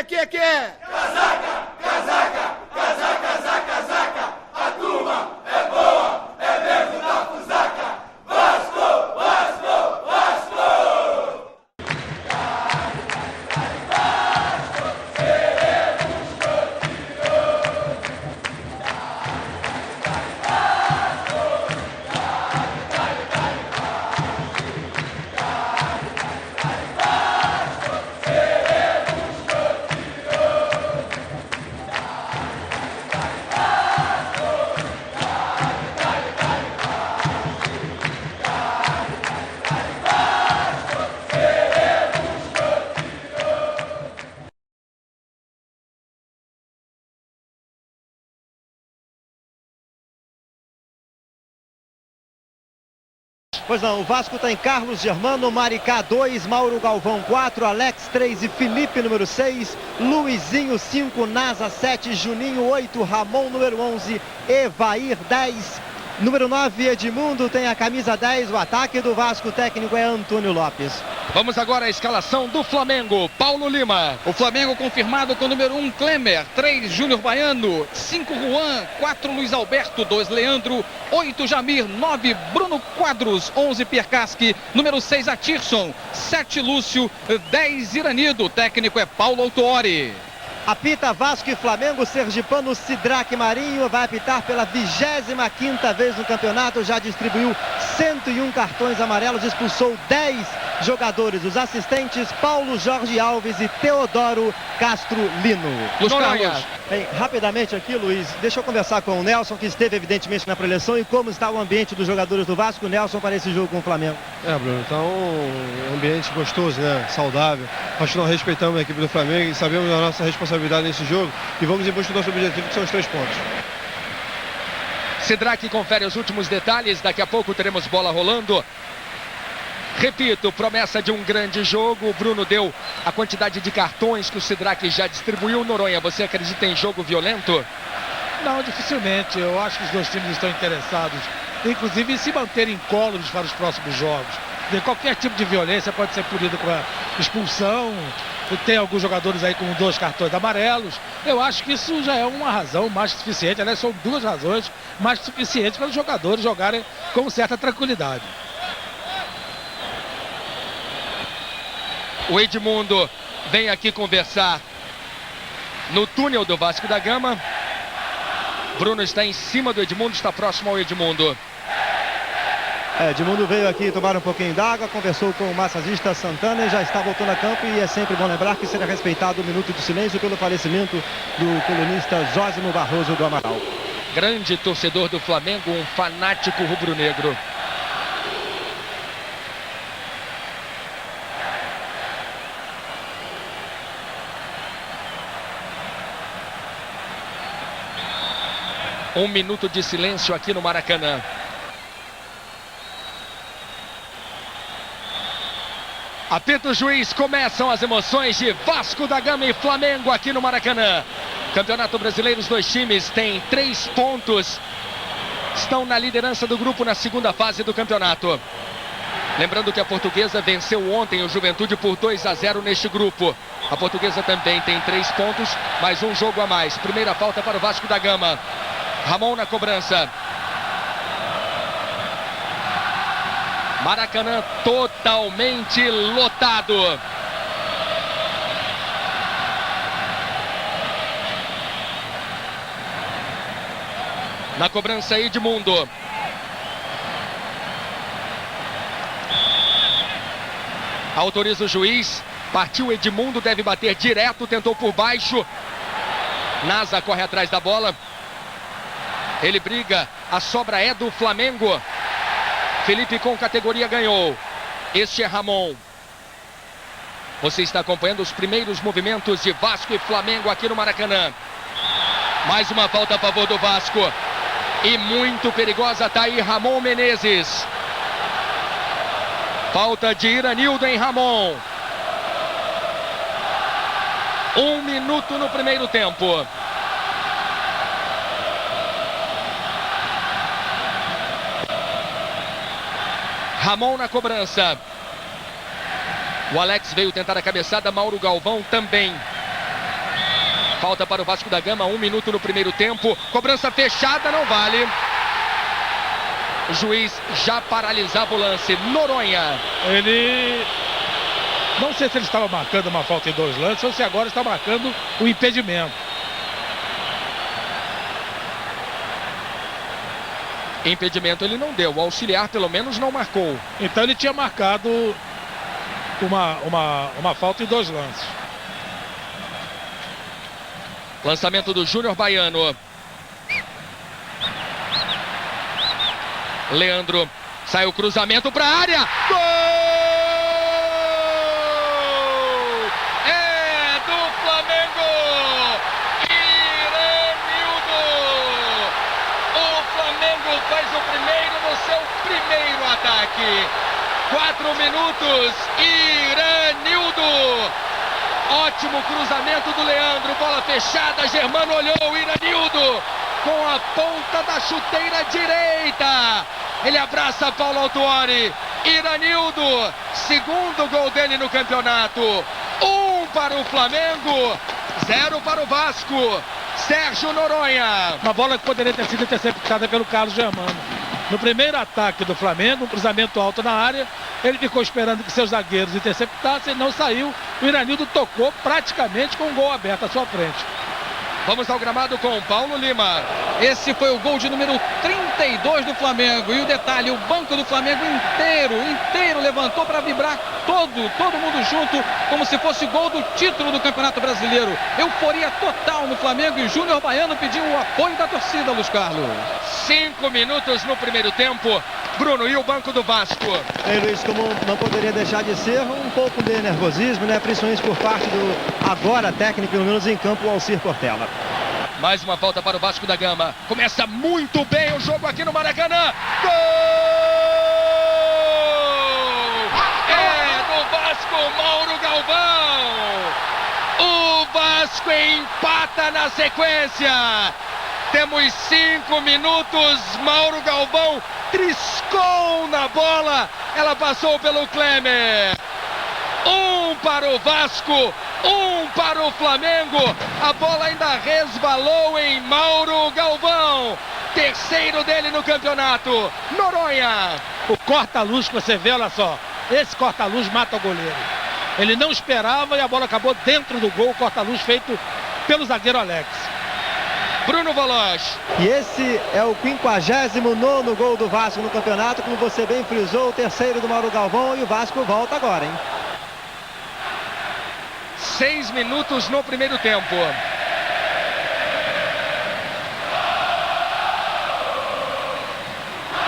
que é? Casaca, casaca, casaca, casaca, casaca. A turma é boa, é mesmo da fusaca. Vasco, Vasco, Vasco! Vasco, seremos campeões. Pois não, o Vasco está em Carlos Germano, Maricá 2, Mauro Galvão 4, Alex 3 e Felipe número 6, Luizinho 5, Nasa 7, Juninho 8, Ramon número 11, Evair 10, número 9, Edmundo tem a camisa 10, o ataque do Vasco, o técnico é Antônio Lopes. Vamos agora à escalação do Flamengo. Paulo Lima. O Flamengo confirmado com o número 1, Klemer, 3, Júnior Baiano, 5, Juan, 4, Luiz Alberto, 2, Leandro, 8, Jamir, 9, Bruno Quadros, 11, Piercaschi, número 6, Atirson, 7, Lúcio, 10, Iranido. O técnico é Paulo Autuori. Apita Vasco e Flamengo, sergipano Sidraque Marinho vai apitar pela 25ª vez no campeonato, já distribuiu 101 cartões amarelos, expulsou 10 jogadores, os assistentes Paulo Jorge Alves e Teodoro Castro Lino. Luiz Carlos. Bem, rapidamente aqui, Luiz, deixa eu conversar com o Nelson, que esteve evidentemente na preleção, e como está o ambiente dos jogadores do Vasco, Nelson, para esse jogo com o Flamengo. Bruno, então um ambiente gostoso, né? Saudável. Acho que nós respeitamos a equipe do Flamengo e sabemos da nossa responsabilidade nesse jogo e vamos em busca do nosso objetivo, que são os 3 pontos. Sidraque confere os últimos detalhes, daqui a pouco teremos bola rolando. Repito, promessa de um grande jogo. O Bruno deu a quantidade de cartões que o Sidraque já distribuiu. Noronha, você acredita em jogo violento? Não, dificilmente. Eu acho que os dois times estão interessados, inclusive, em se manterem incólumes para os próximos jogos. De qualquer tipo de violência pode ser punido com a expulsão. Tem alguns jogadores aí com 2 cartões amarelos. Eu acho que isso já é uma razão mais que suficiente. Aliás, são 2 razões mais que suficientes para os jogadores jogarem com certa tranquilidade. O Edmundo vem aqui conversar no túnel do Vasco da Gama. Bruno está em cima do Edmundo, está próximo ao Edmundo. Edmundo veio aqui tomar um pouquinho d'água, conversou com o massagista Santana e já está voltando a campo, e é sempre bom lembrar que será respeitado o minuto de silêncio pelo falecimento do colunista Zósimo Barroso do Amaral. Grande torcedor do Flamengo, um fanático rubro-negro. Um minuto de silêncio aqui no Maracanã. Apita o juiz, começam as emoções de Vasco da Gama e Flamengo aqui no Maracanã. Campeonato Brasileiro, os dois times têm 3 pontos. Estão na liderança do grupo na segunda fase do campeonato. Lembrando que a Portuguesa venceu ontem o Juventude por 2-0 neste grupo. A Portuguesa também tem 3 pontos, mais um jogo a mais. Primeira falta para o Vasco da Gama. Ramon na cobrança. Maracanã totalmente lotado. Na cobrança, Edmundo. Autoriza o juiz. Partiu Edmundo, deve bater direto, tentou por baixo. Nasa corre atrás da bola. Ele briga, a sobra é do Flamengo. Felipe com categoria ganhou. Este é Ramon. Você está acompanhando os primeiros movimentos de Vasco e Flamengo aqui no Maracanã. Mais uma falta a favor do Vasco. E muito perigosa está aí Ramon Menezes. Falta de Iranildo em Ramon. 1 minuto no primeiro tempo. Ramon na cobrança. O Alex veio tentar a cabeçada, Mauro Galvão também. Falta para o Vasco da Gama, 1 minuto no primeiro tempo. Cobrança fechada, não vale. O juiz já paralisava o lance. Noronha. Ele... Não sei se ele estava marcando uma falta em 2 lances ou se agora está marcando o impedimento. Impedimento ele não deu. O auxiliar pelo menos não marcou. Então ele tinha marcado uma falta em 2 lances. Lançamento do Júnior Baiano. Leandro. Sai o cruzamento para a área. Gol! É do Flamengo. Iranildo. O Flamengo faz o primeiro no seu primeiro ataque. 4 minutos. Iranildo. Ótimo cruzamento do Leandro. Bola fechada. Germano olhou. Iranildo com a ponta da chuteira direita. Ele abraça Paulo Autuori. Iranildo, segundo gol dele no campeonato. 1 para o Flamengo, 0 para o Vasco. Sérgio Noronha. Uma bola que poderia ter sido interceptada pelo Carlos Germano. No primeiro ataque do Flamengo, um cruzamento alto na área. Ele ficou esperando que seus zagueiros interceptassem, não saiu. O Iranildo tocou praticamente com o gol aberto à sua frente. Vamos ao gramado com Paulo Lima. Esse foi o gol de número 32 do Flamengo. E o detalhe, o banco do Flamengo inteiro levantou para vibrar todo mundo junto, como se fosse gol do título do Campeonato Brasileiro. Euforia total no Flamengo e Júnior Baiano pediu o apoio da torcida, Luiz Carlos. 5 minutos no primeiro tempo. Bruno, e o banco do Vasco? Luiz, como não poderia deixar de ser, um pouco de nervosismo, né? Principalmente por parte do agora técnico, pelo menos em campo, o Alcir Portela. Mais uma falta para o Vasco da Gama. Começa muito bem o jogo aqui no Maracanã. Gol! É do Vasco, Mauro Galvão. O Vasco empata na sequência. Temos 5 minutos. Mauro Galvão triscou na bola. Ela passou pelo Klemer. 1 para o Vasco, 1 para o Flamengo. A bola ainda resvalou em Mauro Galvão. Terceiro dele no campeonato. Noronha. O corta-luz que você vê, olha só. Esse corta-luz mata o goleiro. Ele não esperava e a bola acabou dentro do gol. Corta-luz feito pelo zagueiro Alex. Bruno Valois. E esse é o 59º gol do Vasco no campeonato. Como você bem frisou, o terceiro do Mauro Galvão. E o Vasco volta agora, hein? 6 minutos no primeiro tempo.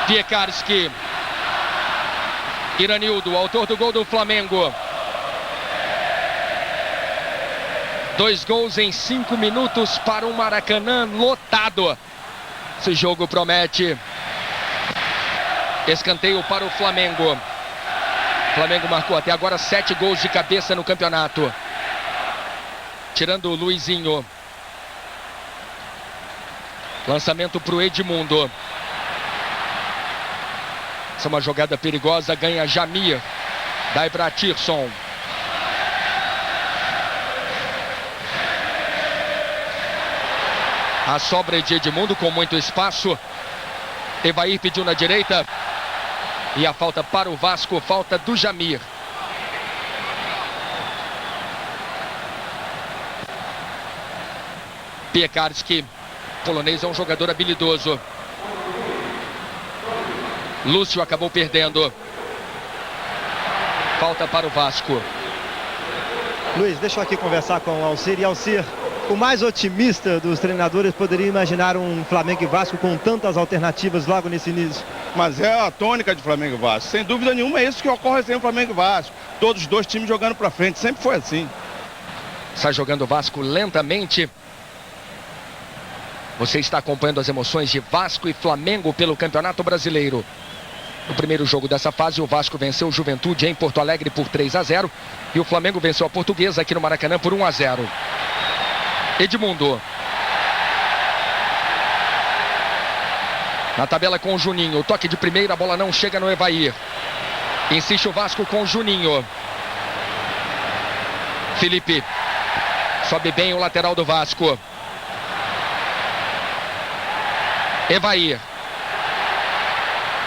Piekarski. Iranildo, autor do gol do Flamengo. 2 gols em 5 minutos para um Maracanã lotado. Esse jogo promete. Escanteio para o Flamengo. O Flamengo marcou até agora 7 gols de cabeça no campeonato. Tirando o Luizinho. Lançamento para o Edmundo. Essa é uma jogada perigosa. Ganha Jamir. Dai para Tirson. A sobra de Edmundo com muito espaço. Evair pediu na direita. E a falta para o Vasco. Falta do Jamir. Piekarski. Polonês é um jogador habilidoso. Lúcio acabou perdendo. Falta para o Vasco. Luiz, deixa eu aqui conversar com o Alcir. E Alcir, o mais otimista dos treinadores poderia imaginar um Flamengo e Vasco com tantas alternativas logo nesse início. Mas é a tônica de Flamengo e Vasco. Sem dúvida nenhuma é isso que ocorre sempre no Flamengo e Vasco. Todos os dois times jogando pra frente. Sempre foi assim. Sai jogando o Vasco lentamente. Você está acompanhando as emoções de Vasco e Flamengo pelo Campeonato Brasileiro. No primeiro jogo dessa fase, o Vasco venceu o Juventude em Porto Alegre por 3-0. E o Flamengo venceu a Portuguesa aqui no Maracanã por 1-0. Edmundo. Na tabela com o Juninho. O toque de primeira, a bola não chega no Evair. Insiste o Vasco com o Juninho. Felipe. Sobe bem o lateral do Vasco. Evair.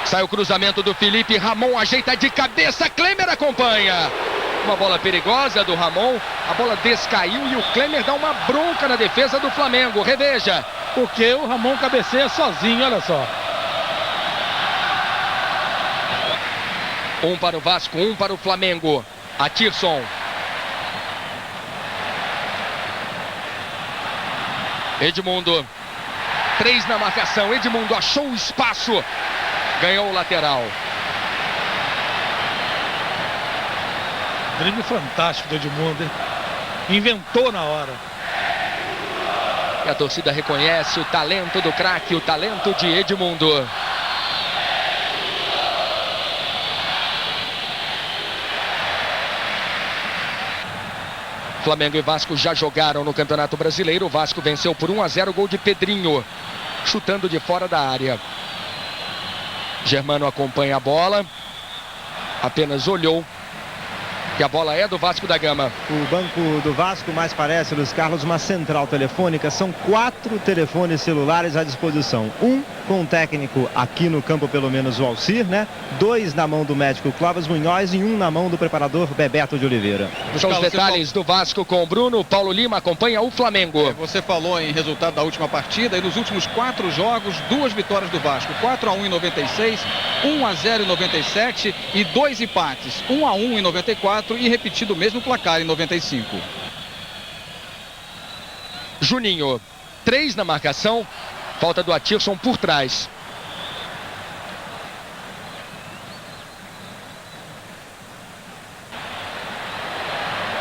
Sai o cruzamento do Felipe. Ramon ajeita de cabeça. Klemer acompanha. Uma bola perigosa do Ramon. A bola descaiu e o Klemer dá uma bronca na defesa do Flamengo. Reveja. Porque o Ramon cabeceia sozinho, olha só. Um para o Vasco, um para o Flamengo. Atirson. Edmundo. 3 na marcação. Edmundo achou o espaço. Ganhou o lateral. Drible fantástico do Edmundo, hein? Inventou na hora. E a torcida reconhece o talento do craque, o talento de Edmundo. Flamengo e Vasco já jogaram no Campeonato Brasileiro. O Vasco venceu por 1-0, gol de Pedrinho, chutando de fora da área. Germano acompanha a bola, apenas olhou. E a bola é do Vasco da Gama. O banco do Vasco mais parece, Luiz Carlos, uma central telefônica. São 4 telefones celulares à disposição. Um com o técnico aqui no campo, pelo menos o Alcir, né? 2 na mão do médico Clóvis Munhoz e 1 na mão do preparador Bebeto de Oliveira. São os detalhes do Vasco com o Bruno. Paulo Lima acompanha o Flamengo. Você falou em resultado da última partida e nos últimos 4 jogos, 2 vitórias do Vasco. 4-1 em 96, 1-0 em 97 e 2 empates. 1-1 em 94 e repetido o mesmo placar em 95. Juninho, 3 na marcação. Falta do Atirson por trás.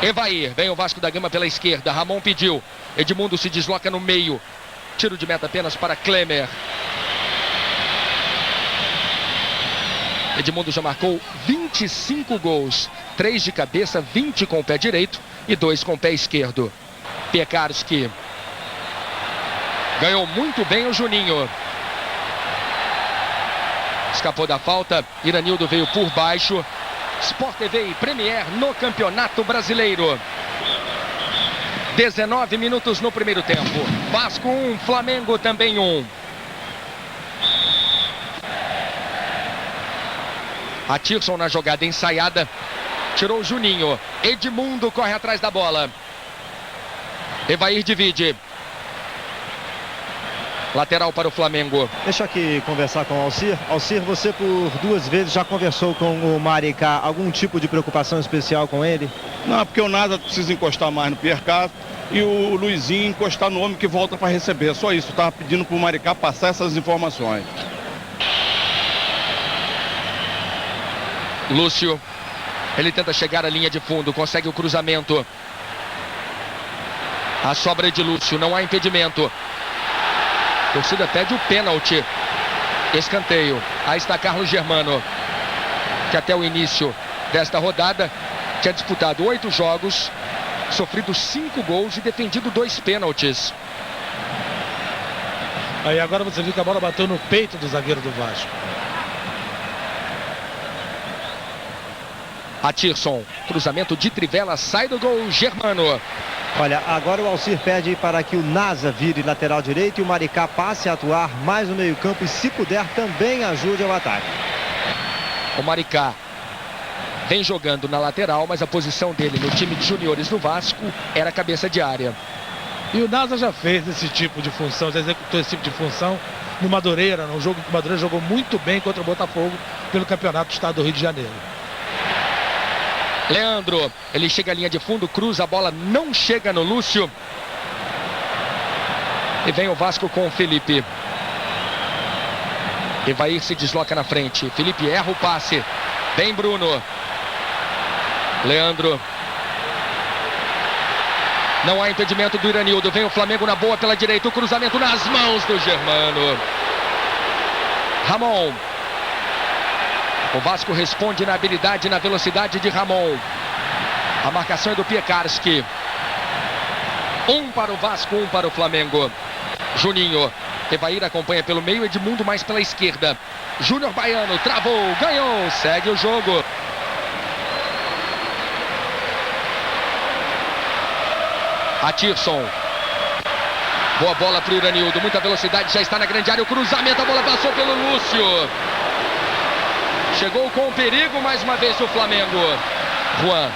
Evair, vem o Vasco da Gama pela esquerda. Ramon pediu. Edmundo se desloca no meio. Tiro de meta apenas para Klemer. Edmundo já marcou 25 gols. 3 de cabeça, 20 com o pé direito e 2 com o pé esquerdo. Piekarski. Ganhou muito bem o Juninho. Escapou da falta. Iranildo veio por baixo. Sport TV e Premier no Campeonato Brasileiro. 19 minutos no primeiro tempo. Vasco 1, Flamengo também 1. Atirson na jogada ensaiada. Tirou o Juninho. Edmundo corre atrás da bola. Evair divide. Lateral para o Flamengo. Deixa aqui conversar com o Alcir. Alcir, você por 2 vezes já conversou com o Maricá. Algum tipo de preocupação especial com ele? Não, porque o Nasa precisa encostar mais no Pierre e o Luizinho encostar no homem que volta para receber. Só isso. Estava pedindo para o Maricá passar essas informações. Lúcio. Ele tenta chegar à linha de fundo. Consegue o cruzamento. A sobra é de Lúcio. Não há impedimento. A torcida pede o pênalti. Escanteio. Aí está Carlos Germano, que até o início desta rodada tinha disputado 8 jogos, sofrido 5 gols e defendido 2 pênaltis. Aí agora você viu que a bola bateu no peito do zagueiro do Vasco. Atirson. Cruzamento de trivela. Sai do gol Germano. Olha, agora o Alcir pede para que o Nasa vire lateral direito e o Maricá passe a atuar mais no meio-campo e, se puder, também ajude ao ataque. O Maricá vem jogando na lateral, mas a posição dele no time de juniores do Vasco era cabeça de área. E o Nasa já fez esse tipo de função, já executou esse tipo de função no Madureira, num jogo que o Madureira jogou muito bem contra o Botafogo pelo Campeonato do Estado do Rio de Janeiro. Leandro, ele chega à linha de fundo, cruza a bola, não chega no Lúcio. E vem o Vasco com o Felipe. Evair se desloca na frente. Felipe erra o passe. Vem Bruno. Leandro. Não há impedimento do Iranildo. Vem o Flamengo na boa pela direita. O cruzamento nas mãos do Germano. Ramon. O Vasco responde na habilidade e na velocidade de Ramon. A marcação é do Piekarski. 1 para o Vasco, 1 para o Flamengo. Juninho. Evair acompanha pelo meio, Edmundo mais pela esquerda. Júnior Baiano travou, ganhou, segue o jogo. Atirson. Boa bola para o Iranildo, muita velocidade, já está na grande área, o cruzamento, a bola passou pelo Lúcio. Chegou com perigo mais uma vez o Flamengo. Juan.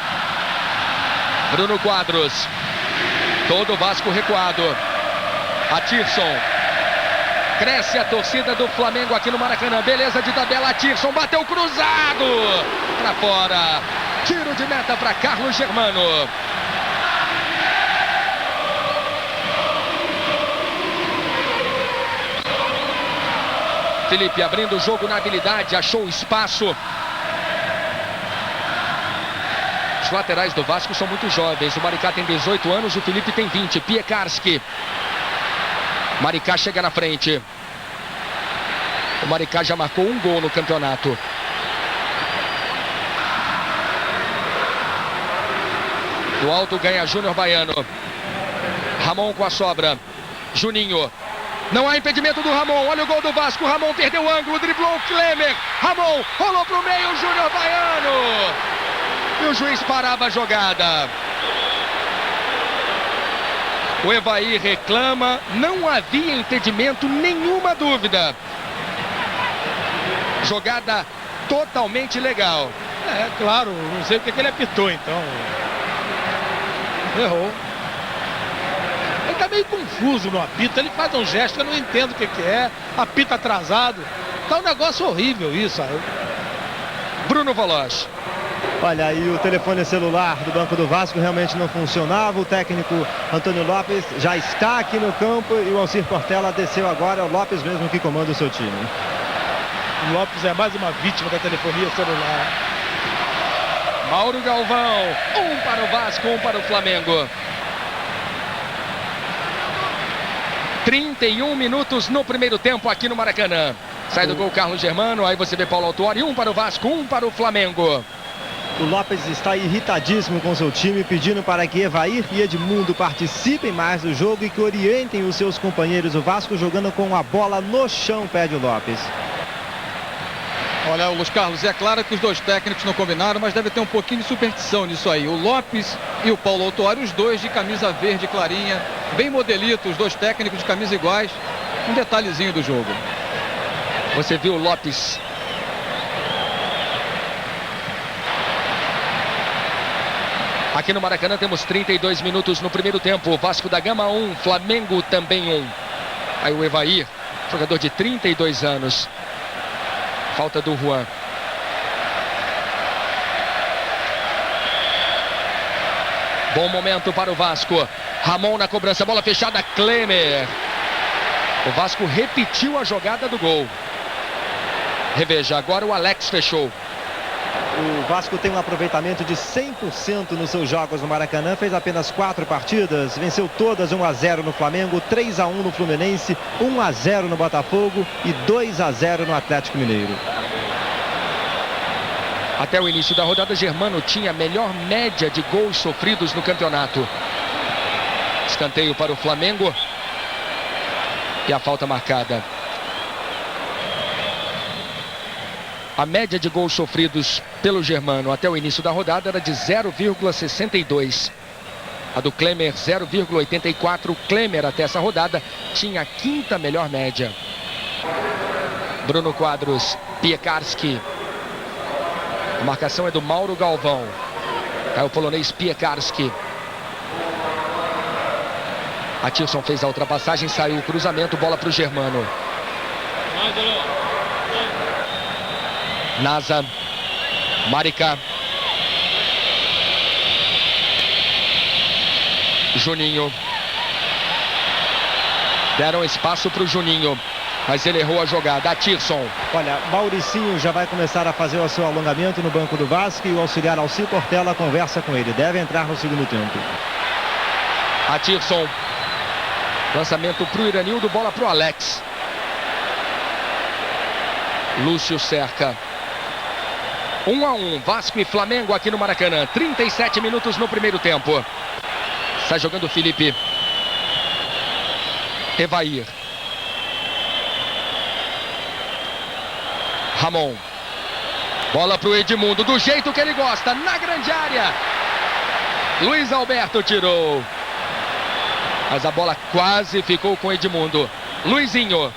Bruno Quadros. Todo o Vasco recuado. Atirson. Cresce a torcida do Flamengo aqui no Maracanã. Beleza de tabela, Atirson bateu cruzado. Para fora. Tiro de meta para Carlos Germano. Felipe abrindo o jogo na habilidade, achou espaço. Os laterais do Vasco são muito jovens. O Maricá tem 18 anos, o Felipe tem 20. Piekarski. Maricá chega na frente. O Maricá já marcou um gol no campeonato. Do alto ganha Júnior Baiano. Ramon com a sobra. Juninho. Não há impedimento do Ramon. Olha o gol do Vasco. Ramon perdeu o ângulo, driblou o Klemer. Ramon rolou para o meio, Júnior Baiano. E o juiz parava a jogada. O Evair reclama. Não havia impedimento, nenhuma dúvida. Jogada totalmente legal. É, claro. Não sei porque que ele apitou, então. Errou. Ele tá meio confuso no apito. Ele faz um gesto que eu não entendo o que é. Apita atrasado. Tá um negócio horrível isso, sabe? Bruno Voloz. Olha, aí o telefone celular do banco do Vasco realmente não funcionava. O técnico Antônio Lopes já está aqui no campo e o Alcir Portela desceu agora. É o Lopes mesmo que comanda o seu time. O Lopes é mais uma vítima da telefonia celular. Mauro Galvão. Um para o Vasco, um para o Flamengo. 31 minutos no primeiro tempo aqui no Maracanã. Sai do gol Carlos Germano, aí você vê Paulo Autuori, um para o Vasco, um para o Flamengo. O Lopes está irritadíssimo com seu time, pedindo para que Evair e Edmundo participem mais do jogo e que orientem os seus companheiros. O Vasco jogando com a bola no chão, pede o Lopes. Olha, Luiz Carlos, é claro que os dois técnicos não combinaram, mas deve ter um pouquinho de superstição nisso aí. O Lopes e o Paulo Autuori, os dois de camisa verde clarinha, bem modelito, os dois técnicos de camisa iguais. Um detalhezinho do jogo. Você viu o Lopes. Aqui no Maracanã temos 32 minutos no primeiro tempo. Vasco da Gama 1, Flamengo também 1. Aí o Evair, jogador de 32 anos. Falta do Juan. Bom momento para o Vasco. Ramon na cobrança, bola fechada, Klemer. O Vasco repetiu a jogada do gol. Reveja, agora o Alex fechou. O Vasco tem um aproveitamento de 100% nos seus jogos no Maracanã. Fez apenas 4 partidas. Venceu todas 1-0 no Flamengo, 3-1 no Fluminense, 1-0 no Botafogo e 2-0 no Atlético Mineiro. Até o início da rodada, Germano tinha a melhor média de gols sofridos no campeonato. Escanteio para o Flamengo. E a falta marcada. A média de gols sofridos pelo Germano até o início da rodada era de 0,62. A do Klemer, 0,84. O Klemer, até essa rodada, tinha a 5ª melhor média. Bruno Quadros, Piekarski. A marcação é do Mauro Galvão. É o polonês Piekarski. Atirson fez a ultrapassagem, saiu o cruzamento, bola para o Germano. Nasa, Maricá, Juninho. Deram espaço para o Juninho, mas ele errou a jogada. Atirson. Olha, Mauricinho já vai começar a fazer o seu alongamento no banco do Vasco e o auxiliar Alcir Portela conversa com ele. Deve entrar no segundo tempo. Atirson. Lançamento para o Iranildo, bola para o Alex. Lúcio cerca. 1-1, Vasco e Flamengo aqui no Maracanã. 37 minutos no primeiro tempo. Está jogando o Felipe. Evair. Ramon. Bola para o Edmundo, do jeito que ele gosta, na grande área. Luiz Alberto tirou. Mas a bola quase ficou com Edmundo. Luizinho.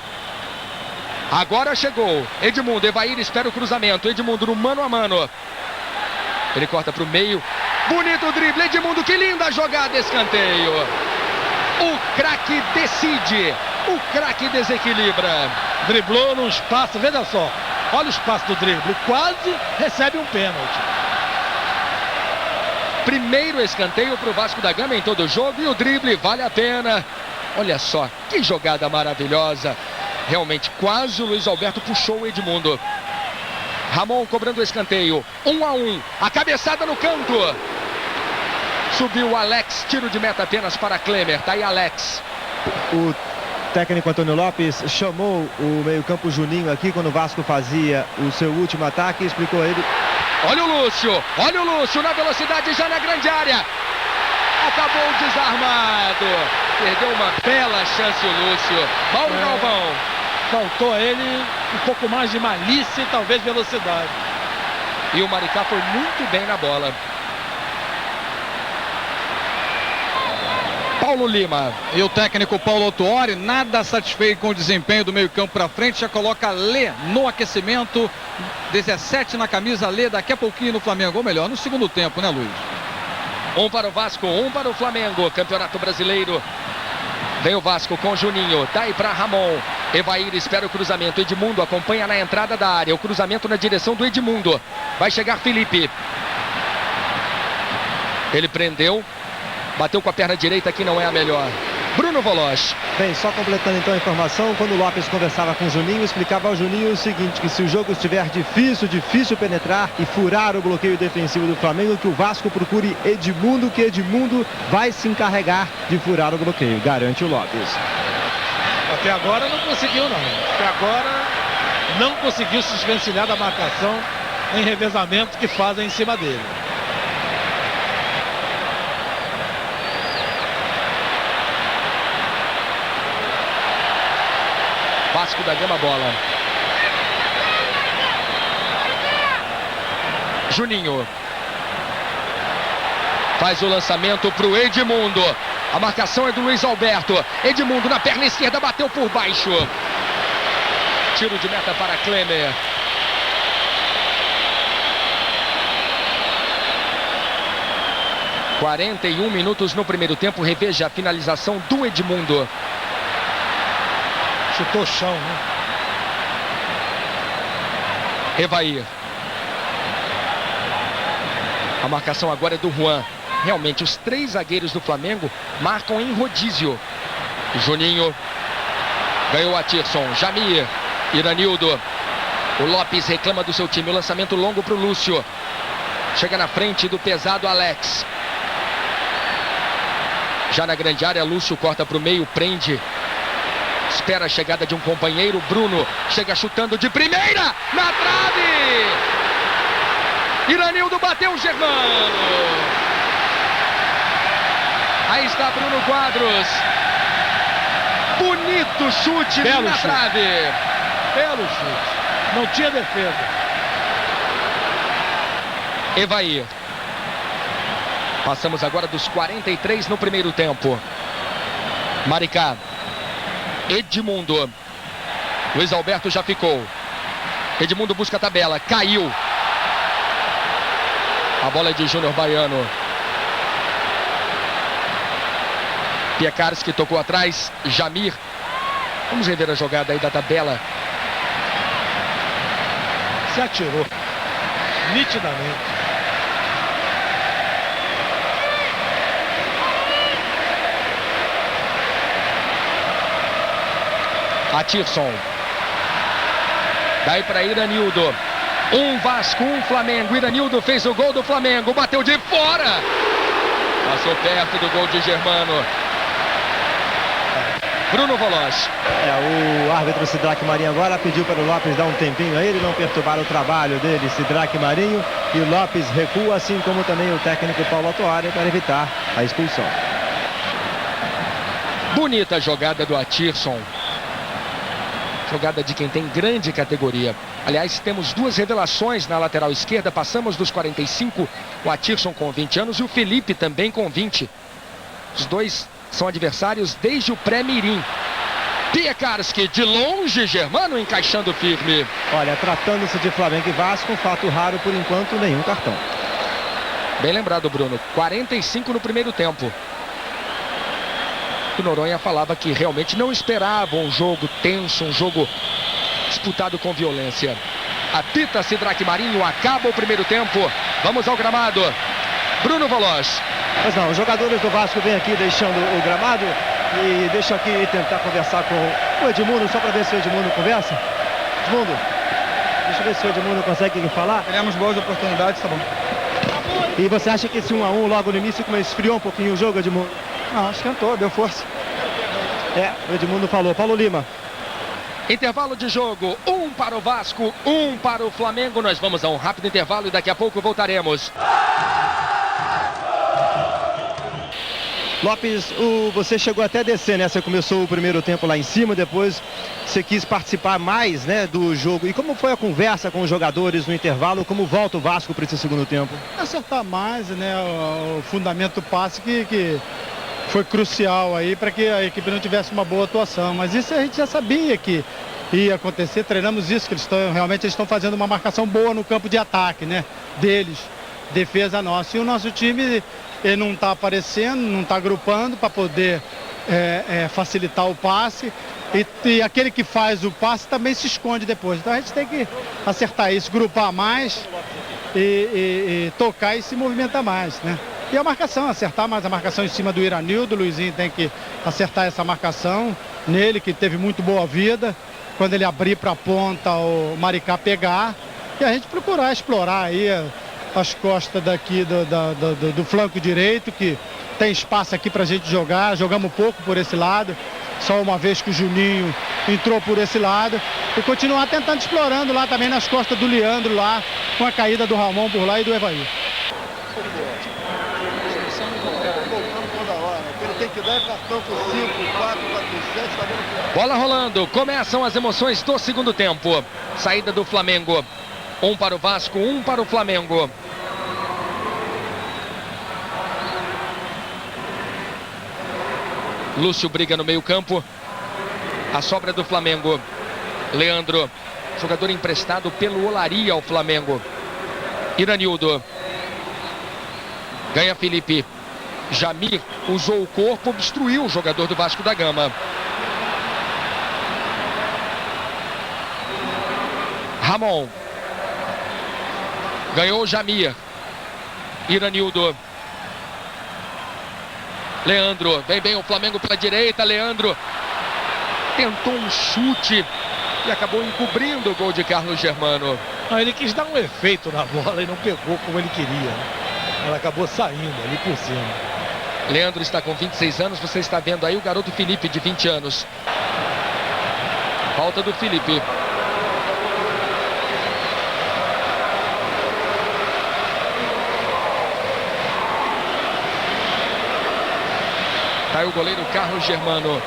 Agora chegou. Edmundo, Evair espera o cruzamento. Edmundo no mano a mano. Ele corta para o meio. Bonito drible. Edmundo, que linda jogada, escanteio. O craque decide. O craque desequilibra. Driblou no espaço, veja só. Olha o espaço do drible. Quase recebe um pênalti. Primeiro escanteio para o Vasco da Gama em todo o jogo. E o drible vale a pena. Olha só, que jogada maravilhosa. Realmente, quase o Luiz Alberto puxou o Edmundo. Ramon cobrando o escanteio. 1 a 1. A cabeçada no canto. Subiu o Alex. Tiro de meta apenas para Klemer. Tá aí Alex. O técnico Antônio Lopes chamou o meio-campo Juninho aqui quando o Vasco fazia o seu último ataque e explicou a ele. Olha o Lúcio na velocidade já na grande área. Acabou desarmado. Perdeu uma bela chance o Lúcio. Mauro Galvão. Faltou a ele um pouco mais de malícia e talvez velocidade. E o Maricá foi muito bem na bola. Paulo Lima. E o técnico Paulo Autuori, nada satisfeito com o desempenho do meio-campo para frente, já coloca Lê no aquecimento. 17 na camisa, Lê daqui a pouquinho no Flamengo, ou melhor, no segundo tempo, né, Luiz? 1 para o Vasco, 1 para o Flamengo. Campeonato Brasileiro. Vem o Vasco com Juninho. Daí para Ramon. Evair espera o cruzamento. Edmundo acompanha na entrada da área. O cruzamento na direção do Edmundo. Vai chegar Felipe. Ele prendeu. Bateu com a perna direita, que não é a melhor. Bruno Voloch. Bem, só completando então a informação, quando o Lopes conversava com o Juninho, explicava ao Juninho o seguinte, que se o jogo estiver difícil penetrar e furar o bloqueio defensivo do Flamengo, que o Vasco procure Edmundo, que Edmundo vai se encarregar de furar o bloqueio, garante o Lopes. Até agora não conseguiu não. Até agora não conseguiu se desvencilhar da marcação em revezamento que fazem em cima dele. Vasco da Gama, bola. Juninho. Faz o lançamento para o Edmundo. A marcação é do Luiz Alberto. Edmundo na perna esquerda, bateu por baixo. Tiro de meta para Klemer. – 41 minutos no primeiro tempo. Reveja a finalização do Edmundo. Chutou o chão, né? Evair. A marcação agora é do Juan. Realmente, os 3 zagueiros do Flamengo marcam em rodízio. Juninho. Ganhou a Tirson. Jamir. Iranildo. O Lopes reclama do seu time. O lançamento longo para o Lúcio. Chega na frente do pesado Alex. Já na grande área, Lúcio corta para o meio, prende. Espera a chegada de um companheiro. Bruno chega chutando de primeira na trave. Iranildo bateu o Germano. Aí está Bruno Quadros. Bonito chute na trave. Belo chute. Não tinha defesa. Evair. Passamos agora dos 43 no primeiro tempo. Maricá. Edmundo. Luiz Alberto já ficou. Edmundo busca a tabela. Caiu. A bola é de Júnior Baiano. Piekarski tocou atrás. Jamir. Vamos rever a jogada aí da tabela. Se atirou. Nitidamente. Atirson. Daí para Iranildo. Um Vasco, um Flamengo. Iranildo fez o gol do Flamengo. Bateu de fora. Passou perto do gol de Germano. Bruno Voloch. O árbitro Sidraque Marinho agora pediu para o Lopes dar um tempinho a ele, não perturbar o trabalho dele, Sidraque Marinho. E o Lopes recua, assim como também o técnico Paulo Autuori, para evitar a expulsão. Bonita jogada do Atirson. Jogada de quem tem grande categoria. Aliás, temos 2 revelações na lateral esquerda. Passamos dos 45. O Atirson com 20 anos e o Felipe também com 20. Os 2 são adversários desde o pré-mirim. Piekarski de longe, Germano encaixando firme. Olha, tratando-se de Flamengo e Vasco, um fato raro por enquanto, nenhum cartão. Bem lembrado, Bruno. 45 no primeiro tempo. O Noronha falava que realmente não esperava um jogo tenso, um jogo disputado com violência. Apita Sidraque Marinho, acaba o primeiro tempo. Vamos ao gramado. Bruno Veloz. Mas não, os jogadores do Vasco vêm aqui deixando o gramado e deixam aqui tentar conversar com o Edmundo, só para ver se o Edmundo conversa. Edmundo, deixa eu ver se o Edmundo consegue falar. Teremos boas oportunidades, tá bom. E você acha que esse 1 a 1 logo no início como esfriou um pouquinho o jogo, Edmundo? Não, esquentou, deu força. O Edmundo falou. Paulo Lima. Intervalo de jogo, 1 para o Vasco, 1 para o Flamengo. Nós vamos a um rápido intervalo e daqui a pouco voltaremos. Lopes, você chegou até a descer, né? Você começou o primeiro tempo lá em cima, depois você quis participar mais, né, do jogo. E como foi a conversa com os jogadores no intervalo? Como volta o Vasco para esse segundo tempo? Acertar mais, né? O fundamento passe que foi crucial aí para que a equipe não tivesse uma boa atuação. Mas isso a gente já sabia que ia acontecer. Treinamos isso, que eles estão fazendo uma marcação boa no campo de ataque, né? Deles, defesa nossa. E o nosso time ele não está aparecendo, não está agrupando para poder facilitar o passe. E aquele que faz o passe também se esconde depois. Então a gente tem que acertar isso, grupar mais e tocar e se movimentar mais, né? E a marcação, acertar mais a marcação em cima do Iranildo. O Luizinho tem que acertar essa marcação nele, que teve muito boa vida. Quando ele abrir para a ponta, o Maricá pegar. E a gente procurar explorar aí as costas daqui do flanco direito, que tem espaço aqui para a gente jogar. Jogamos pouco por esse lado. Só uma vez que o Juninho entrou por esse lado. E continuar tentando explorando lá também nas costas do Leandro lá, com a caída do Ramon por lá e do Evair. Bola rolando, começam as emoções do segundo tempo. Saída do Flamengo. 1 para o Vasco, 1 para o Flamengo. Lúcio briga no meio-campo. A sobra do Flamengo. Leandro, jogador emprestado pelo Olaria ao Flamengo. Iranildo. Ganha Felipe. Jamir usou o corpo, obstruiu o jogador do Vasco da Gama. Ramon. Ganhou Jamir. Iranildo. Leandro. Vem bem o Flamengo pela direita. Leandro tentou um chute e acabou encobrindo o gol de Carlos Germano. Ele quis dar um efeito na bola e não pegou como ele queria. Ela acabou saindo ali por cima. Leandro está com 26 anos. Você está vendo aí o garoto Felipe, de 20 anos. Falta do Felipe. Tá aí o goleiro Carlos Germano.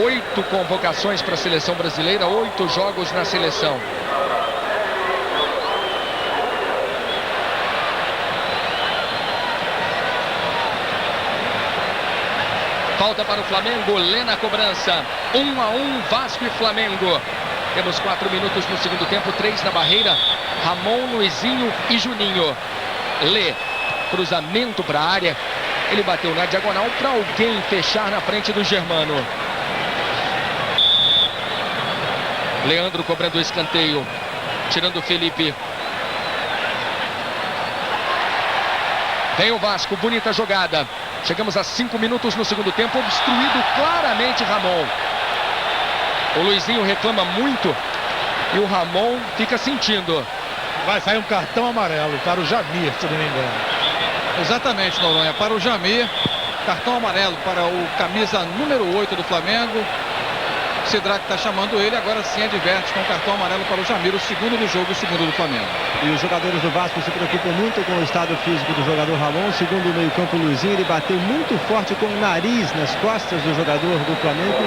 8 convocações para a seleção brasileira, 8 jogos na seleção. Falta para o Flamengo, Lê na cobrança. 1 a 1, Vasco e Flamengo. Temos 4 minutos no segundo tempo, 3 na barreira. Ramon, Luizinho e Juninho. Lê, cruzamento para a área. Ele bateu na diagonal para alguém fechar na frente do Germano. Leandro cobrando o escanteio. Tirando o Felipe. Vem o Vasco, bonita jogada. Chegamos a 5 minutos no segundo tempo, obstruído claramente Ramon. O Luizinho reclama muito e o Ramon fica sentindo. Vai sair um cartão amarelo para o Jamir, se não me engano. Exatamente, Noronha, para o Jamir. Cartão amarelo para o camisa número 8 do Flamengo. Sidraque está chamando ele, agora sim adverte com cartão amarelo para o Jamir, o segundo do jogo, o segundo do Flamengo. E os jogadores do Vasco se preocupam muito com o estado físico do jogador Ramon. Segundo o meio-campo, Luizinho, ele bateu muito forte com o nariz nas costas do jogador do Flamengo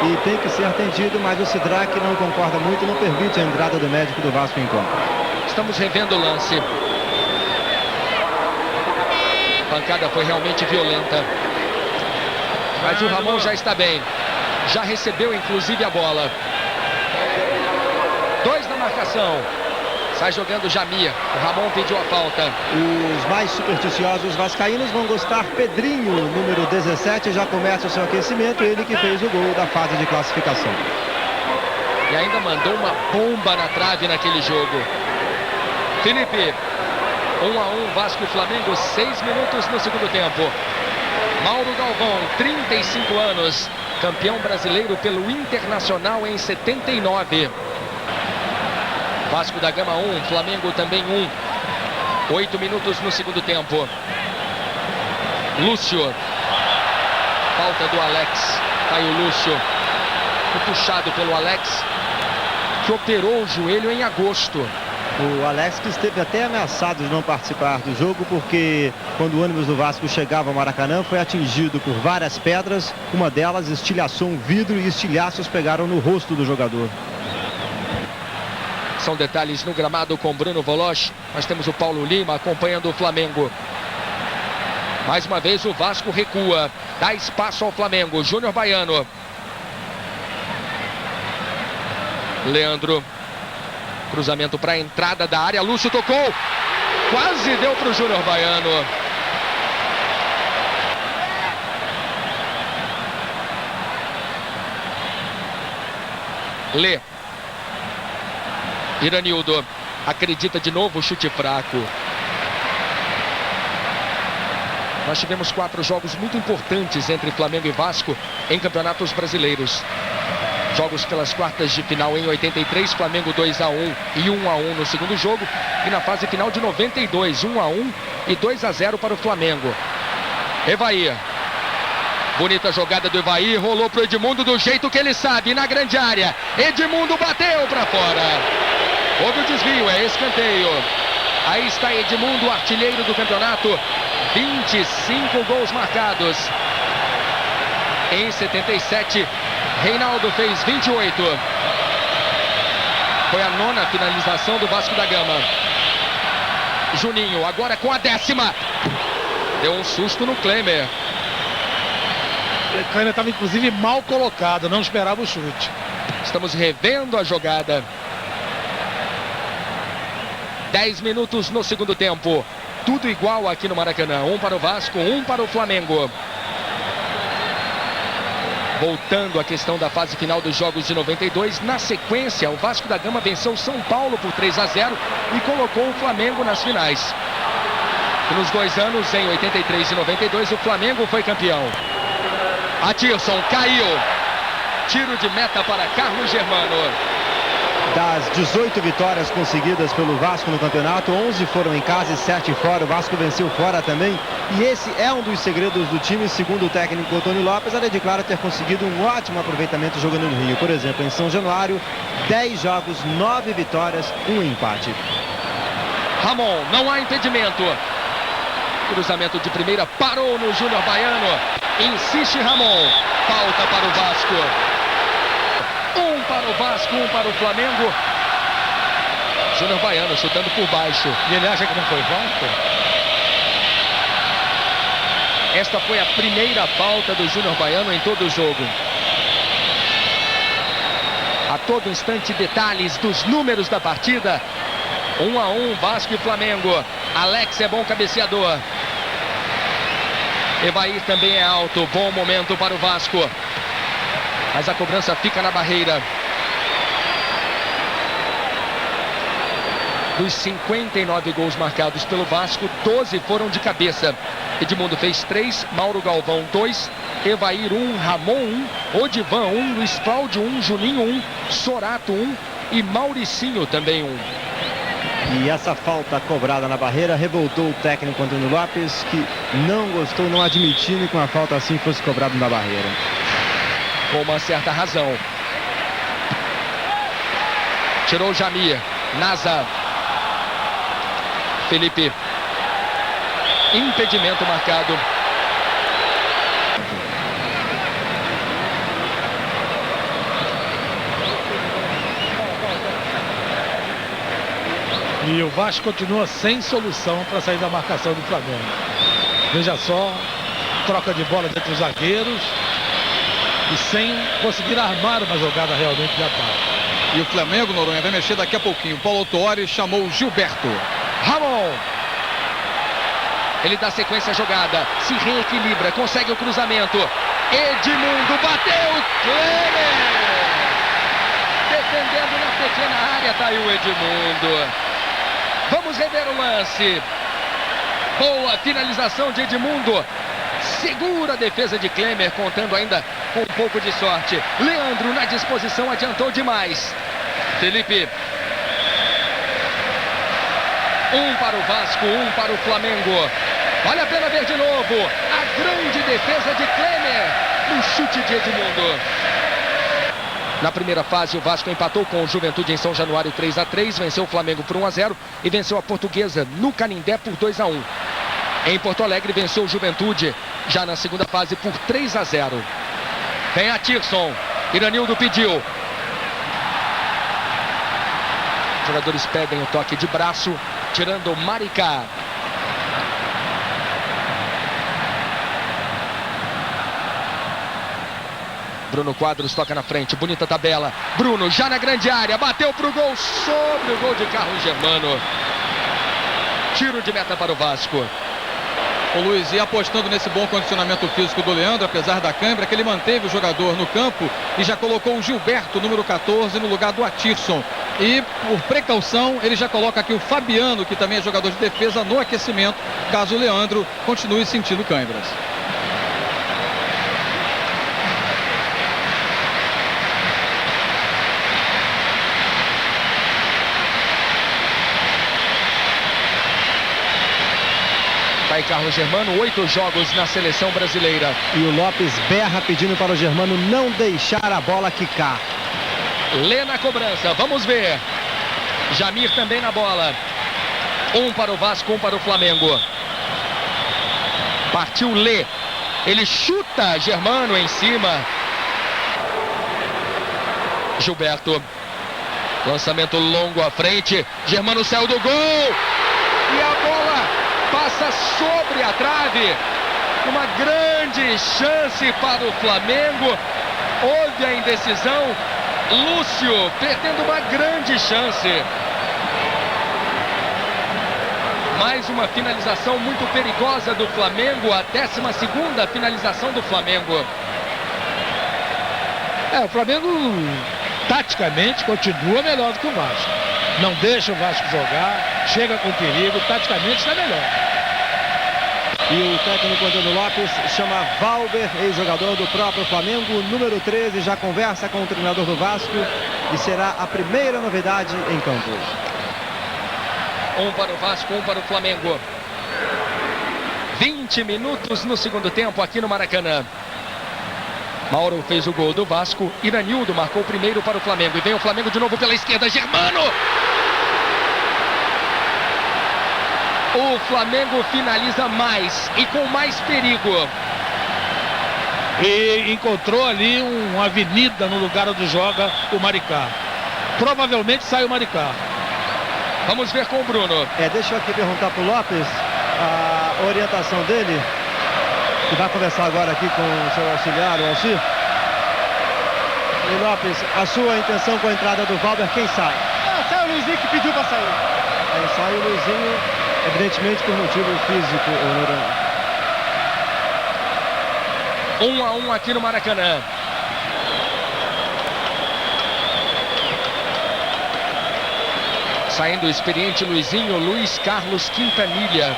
e tem que ser atendido, mas o Sidraque não concorda muito, não permite a entrada do médico do Vasco em campo. Estamos revendo o lance. pancada foi realmente violenta. Mas o Ramon já está bem. Já recebeu, inclusive, a bola. 2 na marcação. Sai jogando Jamir. O Ramon pediu a falta. Os mais supersticiosos vascaínos vão gostar. Pedrinho, número 17, já começa o seu aquecimento. Ele que fez o gol da fase de classificação. E ainda mandou uma bomba na trave naquele jogo. Felipe, 1-1, Vasco e Flamengo, 6 minutos no segundo tempo. Mauro Galvão, 35 anos, campeão brasileiro pelo Internacional em 79. Vasco da Gama 1, Flamengo também 1. 8 minutos no segundo tempo. Lúcio. Falta do Alex. Caiu o Lúcio. Foi puxado pelo Alex, que operou o joelho em agosto. O Alex que esteve até ameaçado de não participar do jogo, porque quando o ônibus do Vasco chegava ao Maracanã foi atingido por várias pedras. Uma delas estilhaçou um vidro e estilhaços pegaram no rosto do jogador. São detalhes no gramado com Bruno Voloch. Nós temos o Paulo Lima acompanhando o Flamengo. Mais uma vez o Vasco recua. Dá espaço ao Flamengo. Júnior Baiano. Leandro. Cruzamento para a entrada da área. Lúcio tocou. Quase deu para o Júnior Baiano. Lê. Iranildo. Acredita de novo, chute fraco. Nós tivemos 4 jogos muito importantes entre Flamengo e Vasco em campeonatos brasileiros. Jogos pelas quartas de final em 83, Flamengo 2-1 e 1-1 no segundo jogo. E na fase final de 92, 1-1 e 2-0 para o Flamengo. Evair. Bonita jogada do Evair, rolou para o Edmundo do jeito que ele sabe, na grande área. Edmundo bateu para fora. Houve o desvio, é escanteio. Aí está Edmundo, artilheiro do campeonato. 25 gols marcados. Em 77, Reinaldo fez 28. Foi a 9ª finalização do Vasco da Gama. Juninho, agora com a 10ª. Deu um susto no Klemer. O Klemer estava inclusive mal colocado, não esperava o chute. Estamos revendo a jogada. 10 minutos no segundo tempo. Tudo igual aqui no Maracanã. 1 para o Vasco, 1 para o Flamengo. Voltando à questão da fase final dos jogos de 92, na sequência, o Vasco da Gama venceu São Paulo por 3-0 e colocou o Flamengo nas finais. E nos 2 anos, em 83 e 92, o Flamengo foi campeão. Atirson caiu. Tiro de meta para Carlos Germano. Das 18 vitórias conseguidas pelo Vasco no campeonato, 11 foram em casa e 7 fora. O Vasco venceu fora também. E esse é um dos segredos do time, segundo o técnico Antônio Lopes. Ele declara ter conseguido um ótimo aproveitamento jogando no Rio. Por exemplo, em São Januário, 10 jogos, 9 vitórias, 1 empate. Ramon, não há impedimento. Cruzamento de primeira, parou no Júnior Baiano. Insiste Ramon. Falta para o Vasco. 1 para o Vasco, 1 para o Flamengo. Júnior Baiano chutando por baixo. E ele acha que não foi falta? Esta foi a primeira falta do Júnior Baiano em todo o jogo. A todo instante, detalhes dos números da partida. 1-1, Vasco e Flamengo. Alex é bom cabeceador. Evair também é alto. Bom momento para o Vasco. Mas a cobrança fica na barreira. Dos 59 gols marcados pelo Vasco, 12 foram de cabeça. Edmundo fez 3, Mauro Galvão 2, Evair 1, Ramon 1, Odivan 1, Luiz Cláudio 1, Juninho 1, Sorato 1 e Mauricinho também 1. E essa falta cobrada na barreira revoltou o técnico Antônio Lopes, que não gostou, não admitindo que uma falta assim fosse cobrada na barreira. Com uma certa razão. Tirou o Jamir. Nasa. Felipe. Impedimento marcado. E o Vasco continua sem solução para sair da marcação do Flamengo. Veja só, troca de bola entre os zagueiros e sem conseguir armar uma jogada realmente de ataque. E o Flamengo, Noronha, vai mexer daqui a pouquinho. Paulo Autuori chamou o Gilberto. Ramon. Ele dá sequência à jogada, se reequilibra, consegue o cruzamento. Edmundo bateu, Klemer! Defendendo na pequena área, tá aí o Edmundo. Vamos rever o lance. Boa finalização de Edmundo. Segura a defesa de Klemer, contando ainda com um pouco de sorte. Leandro na disposição, adiantou demais. Felipe. Um para o Vasco, um para o Flamengo. Vale a pena ver de novo a grande defesa de Klemer no chute de Edmundo. Na primeira fase, o Vasco empatou com o Juventude em São Januário 3-3, venceu o Flamengo por 1-0 e venceu a Portuguesa no Canindé por 2-1. Em Porto Alegre, venceu o Juventude já na segunda fase por 3-0. Vem a Tirson, Iranildo pediu. Os jogadores pedem o toque de braço, tirando o Maricá. Bruno Quadros toca na frente, bonita tabela. Bruno já na grande área, bateu pro gol, sobre o gol de Carlos Germano. Tiro de meta para o Vasco. O Luiz ia apostando nesse bom condicionamento físico do Leandro, apesar da câimbra, que ele manteve o jogador no campo e já colocou o Gilberto, número 14, no lugar do Atirson. E, por precaução, ele já coloca aqui o Fabiano, que também é jogador de defesa, no aquecimento, caso o Leandro continue sentindo câimbras. Tá aí Carlos Germano, 8 jogos na seleção brasileira. E o Lopes berra pedindo para o Germano não deixar a bola quicar. Lê na cobrança, vamos ver. Jamir também na bola. Um para o Vasco, um para o Flamengo. Partiu Lê. Ele chuta Germano em cima. Gilberto. Lançamento longo à frente. Germano saiu do gol. E a bola passa sobre a trave. Uma grande chance para o Flamengo. Houve a indecisão. Lúcio perdendo uma grande chance. Mais uma finalização muito perigosa do Flamengo. A 12ª finalização do Flamengo. O Flamengo taticamente continua melhor do que o Vasco. Não deixa o Vasco jogar, chega com perigo, taticamente está melhor. E o técnico Antônio Lopes chama Valber, ex-jogador do próprio Flamengo, número 13, já conversa com o treinador do Vasco e será a primeira novidade em campo. Um para o Vasco, um para o Flamengo. 20 minutos no segundo tempo aqui no Maracanã. Mauro fez o gol do Vasco, Iranildo marcou o primeiro para o Flamengo. E vem o Flamengo de novo pela esquerda, Germano! O Flamengo finaliza mais e com mais perigo. E encontrou ali uma avenida no lugar onde joga o Maricá. Provavelmente sai o Maricá. Vamos ver com o Bruno. Deixa eu aqui perguntar para o Lopes a orientação dele. Que vai conversar agora aqui com o seu auxiliar, o Alcir. E Lopes, a sua intenção com a entrada do Valber, quem sai? Sai o Luizinho que pediu para sair. Aí sai o Luizinho, evidentemente por motivo físico, Noronha. 1-1 aqui no Maracanã. Saindo o experiente Luizinho, Luiz Carlos Quintanilha.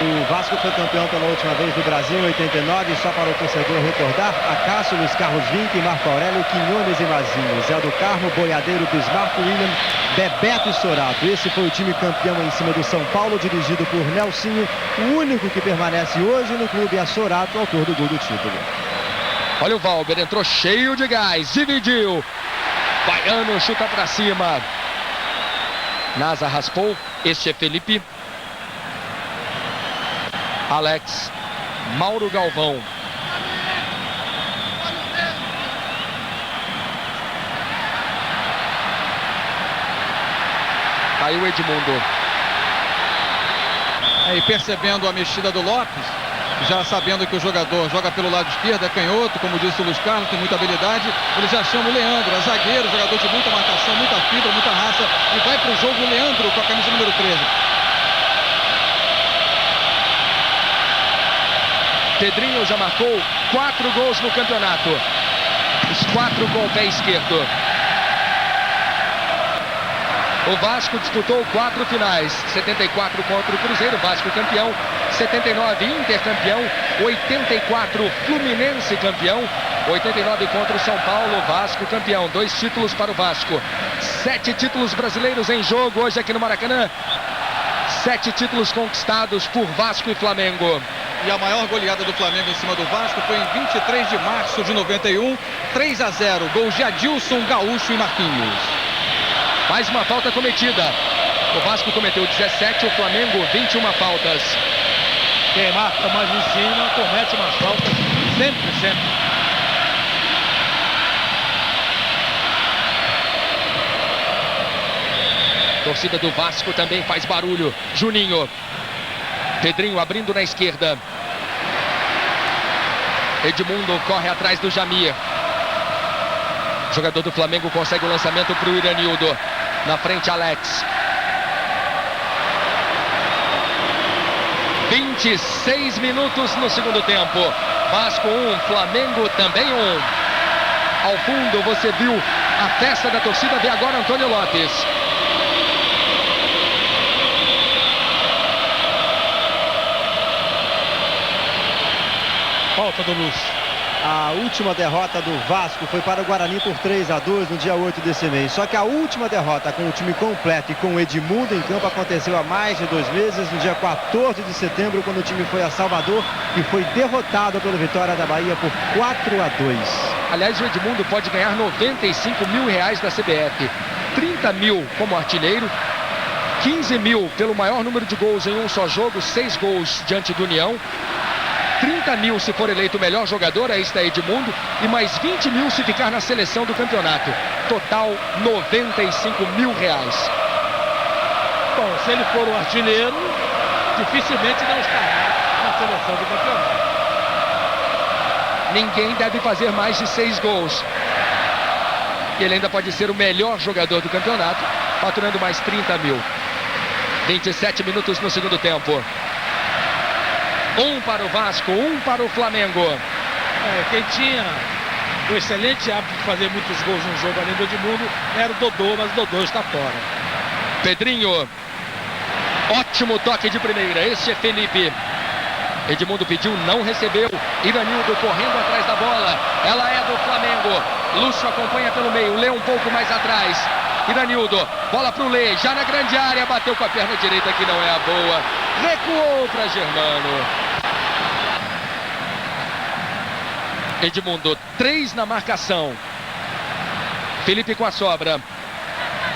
O Vasco foi campeão pela última vez do Brasil em 89, só para o torcedor recordar: Acácio, Luiz Carlos Vinck, Marco Aurélio, Quinhones e Mazinho, Zé do Carmo, Boiadeiro, Bismarck, William, Bebeto e Sorato. Esse foi o time campeão em cima do São Paulo, dirigido por Nelsinho. O único que permanece hoje no clube é Sorato, autor do gol do título. Olha o Valber, entrou cheio de gás, dividiu. Baiano chuta para cima. Nasa raspou, este é Felipe. Alex, Mauro Galvão. Aí o Edmundo. E percebendo a mexida do Lopes, já sabendo que o jogador joga pelo lado esquerdo, é canhoto, como disse o Luiz Carlos, tem muita habilidade, ele já chama o Leandro, é zagueiro, jogador de muita marcação, muita fibra, muita raça, e vai para o jogo o Leandro com a camisa número 13. Pedrinho já marcou 4 gols no campeonato. Os 4 com o pé esquerdo. O Vasco disputou 4 finais. 74 contra o Cruzeiro, Vasco campeão. 79 Inter campeão. 84 Fluminense campeão. 89 contra o São Paulo, Vasco campeão. 2 títulos para o Vasco. 7 títulos brasileiros em jogo hoje aqui no Maracanã. 7 títulos conquistados por Vasco e Flamengo. E a maior goleada do Flamengo em cima do Vasco foi em 23 de março de 91, 3-0, gols de Adilson, Gaúcho e Marquinhos. Mais uma falta cometida. O Vasco cometeu 17, o Flamengo 21 faltas. Quem marca mais em cima comete uma falta sempre. Torcida do Vasco também faz barulho. Juninho. Pedrinho abrindo na esquerda. Edmundo corre atrás do Jamir. Jogador do Flamengo consegue o lançamento para o Iranildo. Na frente, Alex. 26 minutos no segundo tempo. Vasco 1, Flamengo também 1. Ao fundo você viu a festa da torcida. Vê agora Antônio Lopes. Falta do Lúcio. A última derrota do Vasco foi para o Guarani por 3-2 no dia 8 desse mês. Só que a última derrota com o time completo e com o Edmundo em campo aconteceu há mais de 2 meses, no dia 14 de setembro, quando o time foi a Salvador e foi derrotado pelo Vitória da Bahia por 4-2. Aliás, o Edmundo pode ganhar 95 mil reais da CBF. 30 mil como artilheiro, 15 mil pelo maior número de gols em um só jogo, 6 gols diante do União. 30 mil se for eleito o melhor jogador, aí está Edmundo, e mais 20 mil se ficar na seleção do campeonato. Total, 95 mil reais. Bom, se ele for o artilheiro, dificilmente não estará na seleção do campeonato. Ninguém deve fazer mais de 6 gols. Ele ainda pode ser o melhor jogador do campeonato, faturando mais 30 mil. 27 minutos no segundo tempo. 1 para o Vasco, 1 para o Flamengo. Quem tinha o excelente hábito de fazer muitos gols no jogo além do Edmundo era o Dodô, mas o Dodô está fora. Pedrinho. Ótimo toque de primeira. Este é Felipe. Edmundo pediu, não recebeu. Iranildo correndo atrás da bola. Ela é do Flamengo. Lúcio acompanha pelo meio. Lê um pouco mais atrás. Iranildo. Bola para o Lê. Já na grande área. Bateu com a perna direita que não é a boa. Recuou para Germano. Edmundo. 3 na marcação. Felipe com a sobra.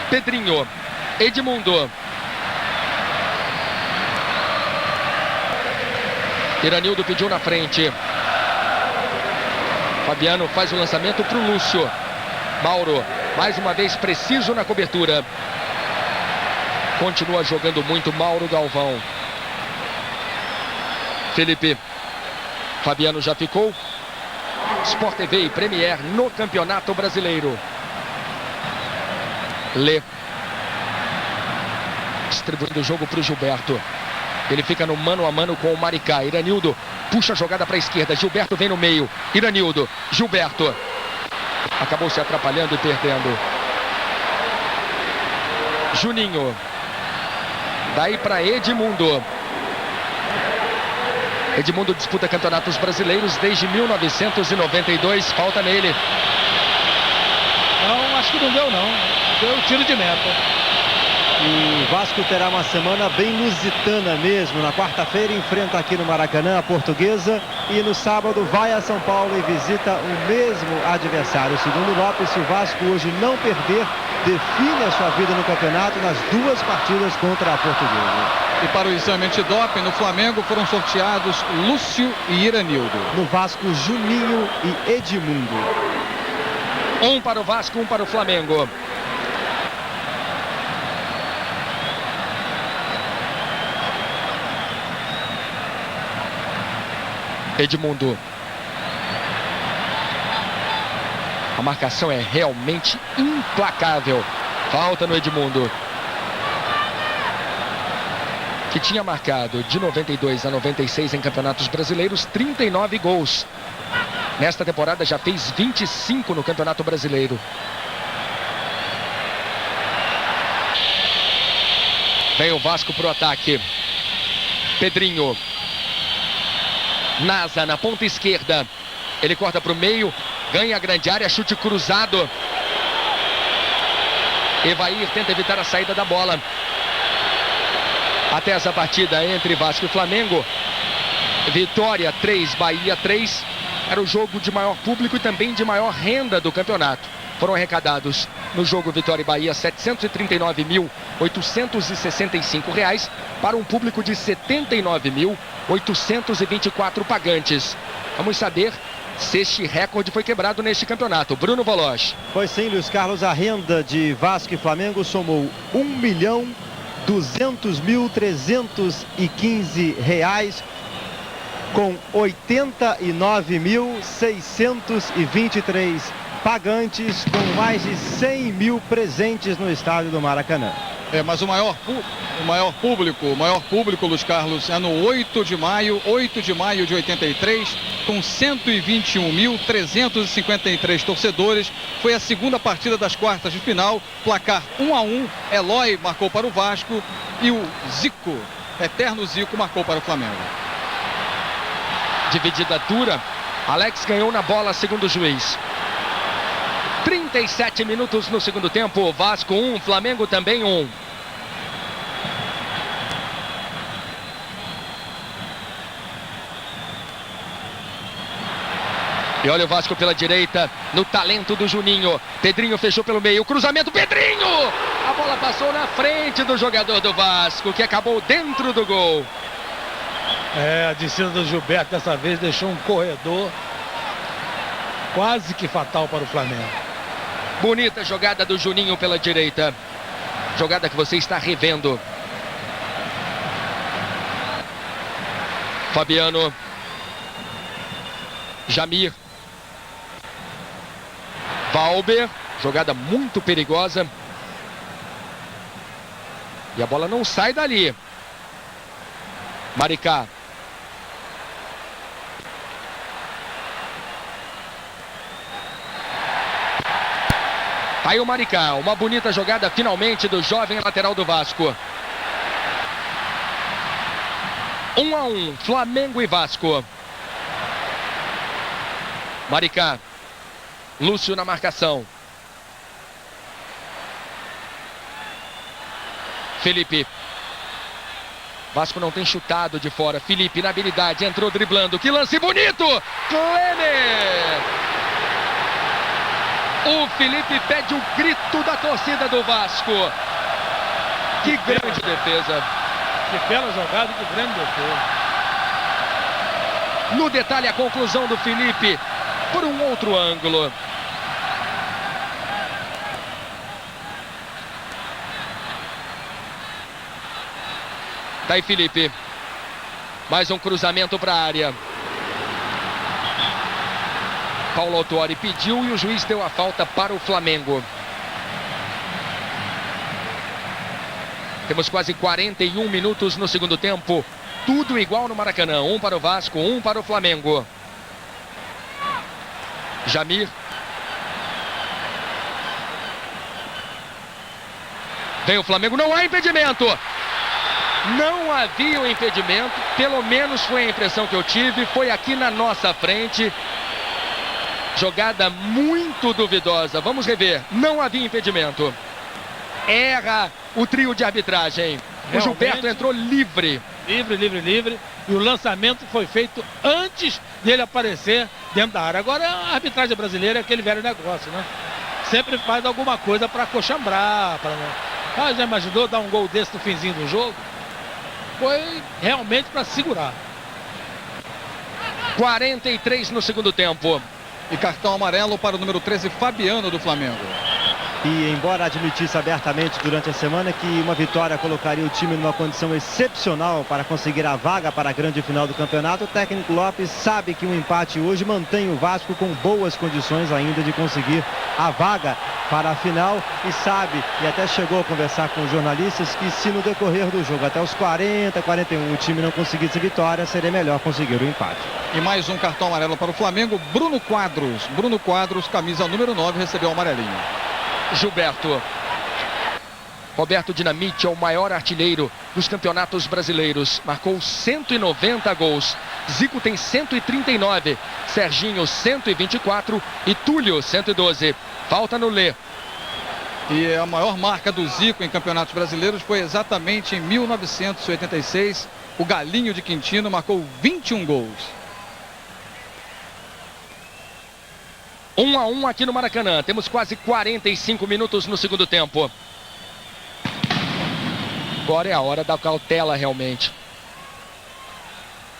Pedrinho. Edmundo. Iranildo pediu na frente. Fabiano faz o lançamento para o Lúcio. Mauro, mais uma vez preciso na cobertura. Continua jogando muito Mauro Galvão. Felipe. Fabiano já ficou. Sport TV e Premier no Campeonato Brasileiro. Lê. Distribuindo o jogo para o Gilberto. Ele fica no mano a mano com o Maricá. Iranildo puxa a jogada para a esquerda. Gilberto vem no meio. Iranildo. Gilberto. Acabou se atrapalhando e perdendo. Juninho. Daí para Edmundo. Edmundo disputa campeonatos brasileiros desde 1992. Falta nele. Não, acho que não deu não. Deu tiro de meta. E o Vasco terá uma semana bem lusitana mesmo. Na quarta-feira enfrenta aqui no Maracanã a Portuguesa e no sábado vai a São Paulo e visita o mesmo adversário. Segundo Lopes, se o Vasco hoje não perder, define a sua vida no campeonato nas 2 partidas contra a Portuguesa. E para o exame antidoping, no Flamengo foram sorteados Lúcio e Iranildo. No Vasco, Juninho e Edmundo. 1 para o Vasco, 1 para o Flamengo. Edmundo. A marcação é realmente implacável. Falta no Edmundo, que tinha marcado de 92 a 96 em campeonatos brasileiros 39 gols. Nesta temporada já fez 25 no Campeonato Brasileiro. Vem o Vasco pro ataque. Pedrinho. Nasa na ponta esquerda. Ele corta para o meio. Ganha a grande área. Chute cruzado. Evair tenta evitar a saída da bola. Até essa partida entre Vasco e Flamengo. Vitória 3, Bahia 3. Era o jogo de maior público e também de maior renda do campeonato. Foram arrecadados no jogo Vitória e Bahia R$ 739.865 para um público de 79.824 pagantes. Vamos saber se este recorde foi quebrado neste campeonato. Bruno Voloz. Pois sim, Luiz Carlos, a renda de Vasco e Flamengo somou R$ 1.200.315, com 89.623 pagantes, com mais de 100 mil presentes no estádio do Maracanã. Mas o maior público, Luiz Carlos, é no 8 de maio de 83, com 121.353 torcedores. Foi a segunda partida das quartas de final, placar 1-1. Eloy marcou para o Vasco e o Zico, eterno Zico, marcou para o Flamengo. Dividida dura, Alex ganhou na bola, segundo o juiz. 37 minutos no segundo tempo, Vasco 1, Flamengo também 1. E olha o Vasco pela direita, no talento do Juninho. Pedrinho fechou pelo meio, cruzamento, Pedrinho! A bola passou na frente do jogador do Vasco, que acabou dentro do gol. A descida do Gilberto dessa vez deixou um corredor quase que fatal para o Flamengo. Bonita jogada do Juninho pela direita. Jogada que você está revendo. Fabiano. Jamir. Valber. Jogada muito perigosa. E a bola não sai dali. Maricá. Aí o Maricá, uma bonita jogada finalmente do jovem lateral do Vasco. 1-1, Flamengo e Vasco. Maricá. Lúcio na marcação. Felipe. Vasco não tem chutado de fora. Felipe na habilidade, entrou driblando. Que lance bonito! Klemer! O Felipe pede o grito da torcida do Vasco. Que grande defesa. Que bela jogada, que grande defesa. No detalhe, a conclusão do Felipe por um outro ângulo. Tá aí Felipe. Mais um cruzamento para a área. Paulo Autuori pediu e o juiz deu a falta para o Flamengo. Temos quase 41 minutos no segundo tempo. Tudo igual no Maracanã. 1 para o Vasco, 1 para o Flamengo. Jamir. Vem o Flamengo, não há impedimento. Não havia o impedimento, pelo menos foi a impressão que eu tive. Foi aqui na nossa frente. Jogada muito duvidosa. Vamos rever. Não havia impedimento. Erra o trio de arbitragem. O Gilberto entrou livre. Livre. E o lançamento foi feito antes dele aparecer dentro da área. Agora a arbitragem brasileira é aquele velho negócio, né? Sempre faz alguma coisa para coxambrar. Já imaginou dar um gol desse no finzinho do jogo? Foi realmente para segurar. 43 no segundo tempo. E cartão amarelo para o número 13, Fabiano, do Flamengo. E embora admitisse abertamente durante a semana que uma vitória colocaria o time numa condição excepcional para conseguir a vaga para a grande final do campeonato, o técnico Lopes sabe que um empate hoje mantém o Vasco com boas condições ainda de conseguir a vaga para a final, e sabe, e até chegou a conversar com os jornalistas, que se no decorrer do jogo até os 40, 41 o time não conseguisse vitória, seria melhor conseguir o empate. E mais um cartão amarelo para o Flamengo. Bruno Quadros, camisa número 9, recebeu o amarelinho. Gilberto. Roberto Dinamite é o maior artilheiro dos campeonatos brasileiros. Marcou 190 gols. Zico tem 139. Serginho 124 e Túlio 112. Falta no Lê. E a maior marca do Zico em campeonatos brasileiros foi exatamente em 1986. O Galinho de Quintino marcou 21 gols. 1-1 aqui no Maracanã. Temos quase 45 minutos no segundo tempo. Agora é a hora da cautela realmente.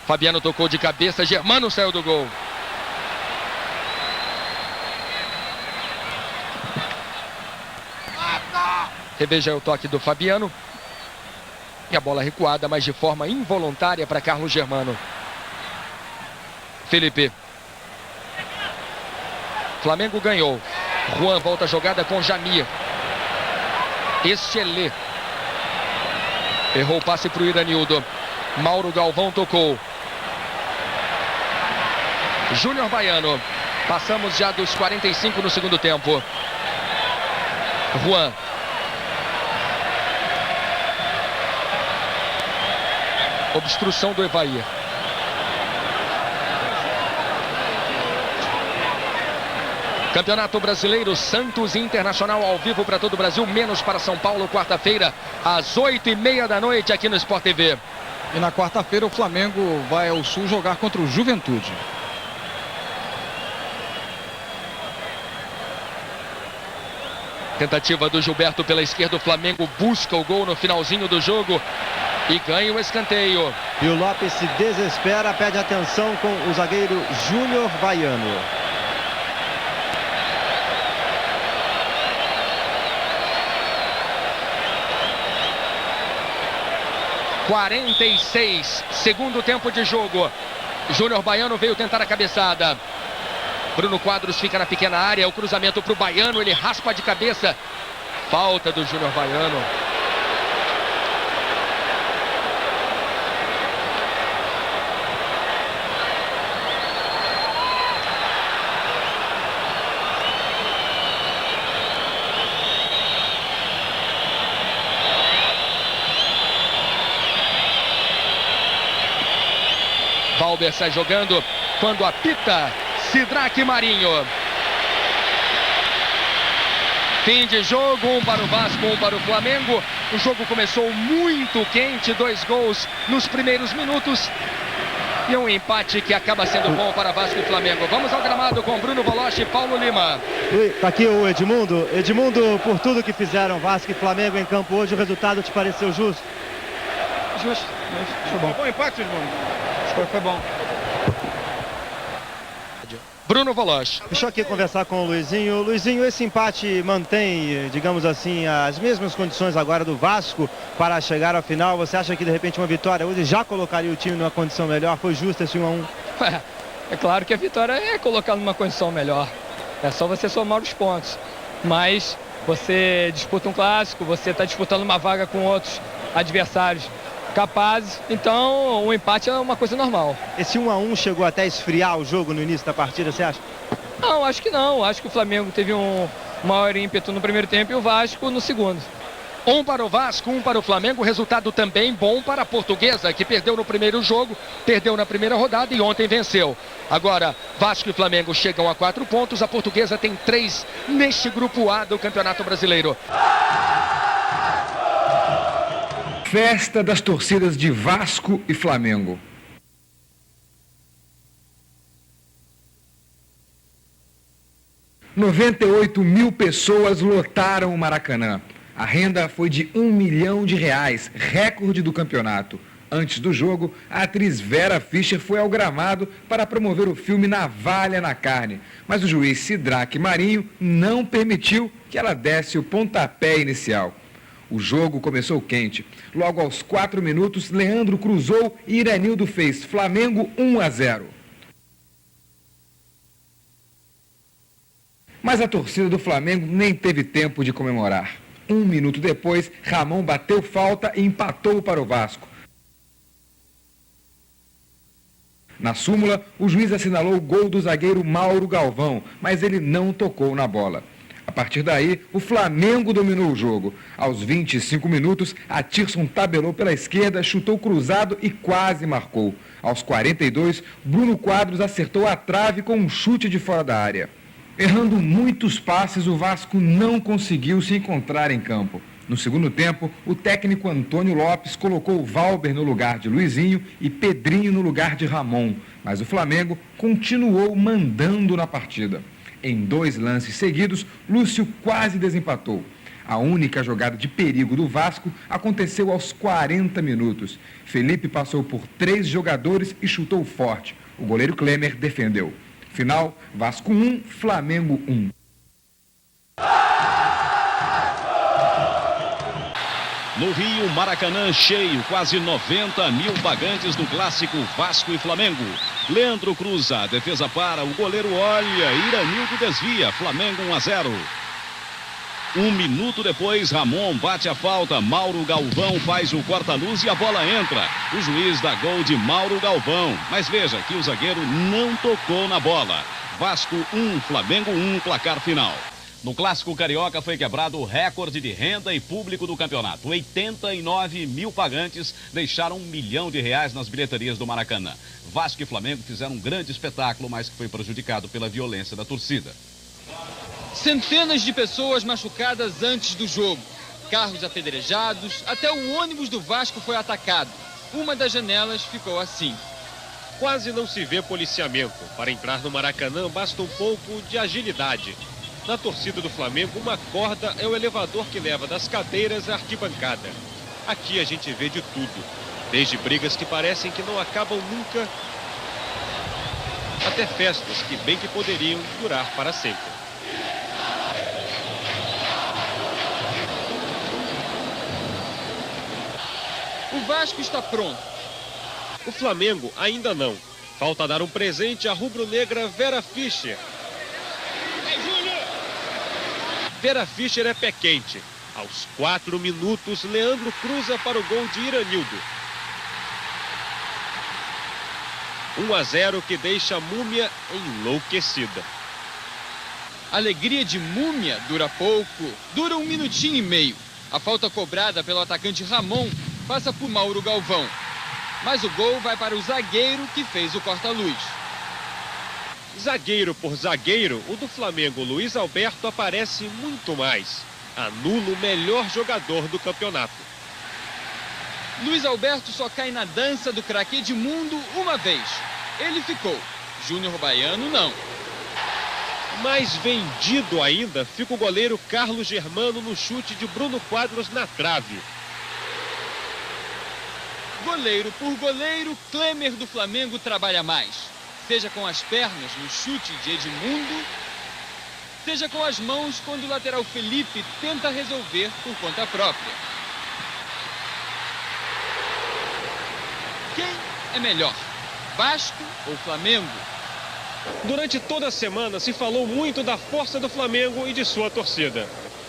Fabiano tocou de cabeça, Germano saiu do gol. Reveja o toque do Fabiano. E a bola recuada, mas de forma involuntária para Carlos Germano. Felipe. Flamengo ganhou. Juan volta a jogada com Jamir. Estelê. Errou o passe para o Iranildo. Mauro Galvão tocou. Júnior Baiano. Passamos já dos 45 no segundo tempo. Juan. Obstrução do Evair. Campeonato Brasileiro, Santos Internacional ao vivo para todo o Brasil, menos para São Paulo, quarta-feira, às 8h30 da noite aqui no Sport TV. E na quarta-feira o Flamengo vai ao Sul jogar contra o Juventude. Tentativa do Gilberto pela esquerda, o Flamengo busca o gol no finalzinho do jogo e ganha o escanteio. E o Lopes se desespera, pede atenção com o zagueiro Júnior Baiano. (46) segundo tempo de jogo. Júnior Baiano veio tentar a cabeçada. Bruno Quadros fica na pequena área. O cruzamento para o Baiano. Ele raspa de cabeça. Falta do Júnior Baiano. Valber sai jogando quando apita Sidraque Marinho. Fim de jogo, um para o Vasco, um para o Flamengo. O jogo começou muito quente, 2 gols nos primeiros minutos. E um empate que acaba sendo bom para Vasco e Flamengo. Vamos ao gramado com Bruno Voloche e Paulo Lima. Está aqui o Edmundo. Edmundo, por tudo que fizeram Vasco e Flamengo em campo hoje, o resultado te pareceu justo? Justo, foi bom. Bom empate, Edmundo. Foi bom. Bruno Voloche. Deixa eu aqui conversar com o Luizinho. Luizinho, esse empate mantém, digamos assim, as mesmas condições agora do Vasco para chegar ao final? Você acha que de repente uma vitória hoje já colocaria o time numa condição melhor? Foi justo esse 1-1? É claro que a vitória é colocar numa condição melhor. É só você somar os pontos. Mas você disputa um clássico, você está disputando uma vaga com outros adversários capazes, então o empate é uma coisa normal. Esse 1-1 chegou até a esfriar o jogo no início da partida, você acha? Não, acho que não. Acho que o Flamengo teve um maior ímpeto no primeiro tempo e o Vasco no segundo. 1 para o Vasco, 1 para o Flamengo. Resultado também bom para a Portuguesa, que perdeu no primeiro jogo, perdeu na primeira rodada e ontem venceu. Agora, Vasco e Flamengo chegam a 4 pontos. A Portuguesa tem 3 neste grupo A do Campeonato Brasileiro. Festa das torcidas de Vasco e Flamengo. (98 mil pessoas lotaram o Maracanã. A renda foi de R$1 milhão, recorde do campeonato. Antes do jogo, a atriz Vera Fischer foi ao gramado para promover o filme Navalha na Carne, mas o juiz Sidraque Marinho não permitiu que ela desse o pontapé inicial. O jogo começou quente. Logo aos 4 minutos, Leandro cruzou e Iranildo fez Flamengo 1-0. Mas a torcida do Flamengo nem teve tempo de comemorar. 1 minuto depois, Ramon bateu falta e empatou para o Vasco. Na súmula, o juiz assinalou o gol do zagueiro Mauro Galvão, mas ele não tocou na bola. A partir daí, o Flamengo dominou o jogo. Aos 25 minutos, Atirson tabelou pela esquerda, chutou cruzado e quase marcou. Aos 42, Bruno Quadros acertou a trave com um chute de fora da área. Errando muitos passes, o Vasco não conseguiu se encontrar em campo. No segundo tempo, o técnico Antônio Lopes colocou Valber no lugar de Luizinho e Pedrinho no lugar de Ramon, mas o Flamengo continuou mandando na partida. Em 2 lances seguidos, Lúcio quase desempatou. A única jogada de perigo do Vasco aconteceu aos 40 minutos. Felipe passou por 3 jogadores e chutou forte. O goleiro Klemer defendeu. Final, Vasco 1, Flamengo 1. No Rio, Maracanã cheio, quase 90 mil pagantes no clássico Vasco e Flamengo. Leandro cruza, a defesa para, o goleiro olha, Iranildo desvia, Flamengo 1-0. 1 minuto depois, Ramon bate a falta, Mauro Galvão faz o corta-luz e a bola entra. O juiz dá gol de Mauro Galvão, mas veja que o zagueiro não tocou na bola. Vasco 1, Flamengo 1, placar final. No Clássico Carioca foi quebrado o recorde de renda e público do campeonato. 89 mil pagantes deixaram R$1 milhão nas bilheterias do Maracanã. Vasco e Flamengo fizeram um grande espetáculo, mas que foi prejudicado pela violência da torcida. Centenas de pessoas machucadas antes do jogo. Carros apedrejados, até o ônibus do Vasco foi atacado. Uma das janelas ficou assim. Quase não se vê policiamento. Para entrar no Maracanã basta um pouco de agilidade. Na torcida do Flamengo, uma corda é o elevador que leva das cadeiras à arquibancada. Aqui a gente vê de tudo, desde brigas que parecem que não acabam nunca, até festas que bem que poderiam durar para sempre. O Vasco está pronto. O Flamengo ainda não. Falta dar um presente à rubro-negra Vera Fischer. Vera Fischer é pé quente. Aos 4 minutos, Leandro cruza para o gol de Iranildo. 1-0 que deixa a Múmia enlouquecida. A alegria de Múmia dura pouco, dura 1 minutinho e meio. A falta cobrada pelo atacante Ramon passa por Mauro Galvão. Mas o gol vai para o zagueiro que fez o corta-luz. Zagueiro por zagueiro, o do Flamengo, Luiz Alberto, aparece muito mais. Anula o melhor jogador do campeonato. Luiz Alberto só cai na dança do craque Edmundo uma vez. Ele ficou. Júnior Baiano não. Mais vendido ainda fica o goleiro Carlos Germano no chute de Bruno Quadros na trave. Goleiro por goleiro, Klemer do Flamengo trabalha mais. Seja com as pernas no chute de Edmundo, seja com as mãos quando o lateral Felipe tenta resolver por conta própria. Quem é melhor, Vasco ou Flamengo? Durante toda a semana se falou muito da força do Flamengo e de sua torcida.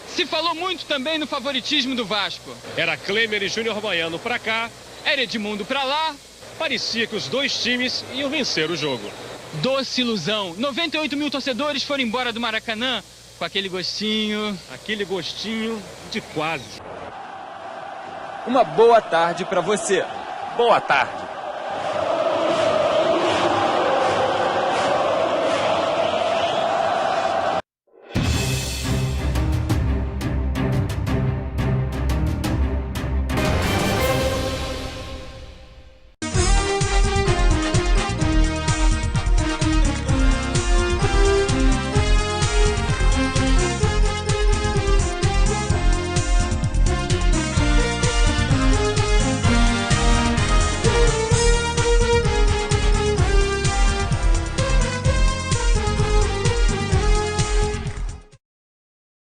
Se falou muito também no favoritismo do Vasco. Era Klemer e Júnior Baiano para cá, era Edmundo para lá. Parecia que os dois times iam vencer o jogo. Doce ilusão. 98 mil torcedores foram embora do Maracanã com aquele gostinho. Aquele gostinho de quase. Uma boa tarde para você. Boa tarde.